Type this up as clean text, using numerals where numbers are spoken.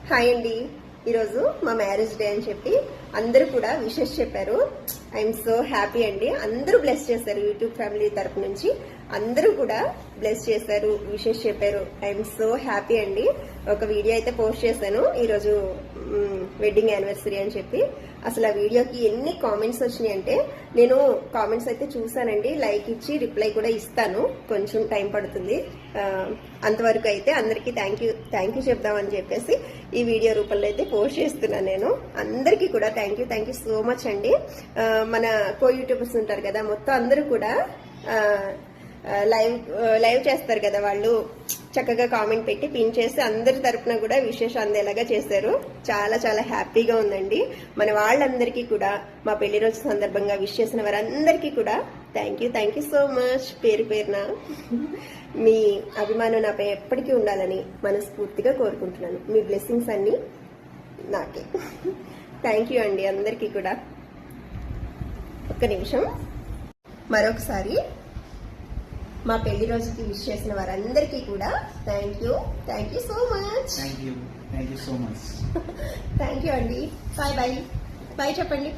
Hi అండి. ఈరోజు మా మ్యారేజ్ డే అని చెప్పి అందరూ కూడా విషెస్ చెప్పారు. ఐఎమ్ సో హ్యాపీ అండి. అందరూ బ్లెస్ చేశారు. యూట్యూబ్ ఫ్యామిలీ తరపు నుంచి అందరూ కూడా బ్లెస్ చేశారు, విషెస్ చెప్పారు. ఐఎమ్ సో హ్యాపీ అండి. ఒక వీడియో అయితే పోస్ట్ చేశాను ఈరోజు వెడ్డింగ్ యానివర్సరీ అని చెప్పి. అసలు ఆ వీడియోకి ఎన్ని కామెంట్స్ వచ్చినాయి అంటే, నేను కామెంట్స్ అయితే చూసానండి, లైక్ ఇచ్చి రిప్లై కూడా ఇస్తాను, కొంచెం టైం పడుతుంది. అంతవరకు అయితే అందరికీ థ్యాంక్ యూ చెప్దామని చెప్పేసి ఈ వీడియో రూపంలో అయితే పోస్ట్ చేస్తున్నాను. నేను అందరికీ కూడా థ్యాంక్ యూ సో మచ్ అండి. మన కో యూట్యూబర్స్ ఉంటారు కదా, మొత్తం అందరూ కూడా లైవ్ చేస్తారు కదా, వాళ్ళు చక్కగా కామెంట్ పెట్టి పిన్ చేసి అందరి తరపున కూడా విశేషం అందేలాగా చేశారు. చాలా చాలా హ్యాపీగా ఉందండి. మన వాళ్ళందరికీ కూడా మా పెళ్లి రోజు సందర్భంగా విష్ చేసిన వారందరికీ కూడా థ్యాంక్ యూ సో మచ్. పేరున మీ అభిమానం నాపై ఎప్పటికీ ఉండాలని మనస్ఫూర్తిగా కోరుకుంటున్నాను. మీ బ్లెస్సింగ్స్ అన్ని నాకే. థ్యాంక్ యూ అండి అందరికీ కూడా. ఒక్క నిమిషం, మరొకసారి మా పెళ్లి రోజుకి విష్ చేసిన వారందరికీ కూడా thank you so much. Thank you so much. Thank you అండి. బాయ్ చెప్పండి.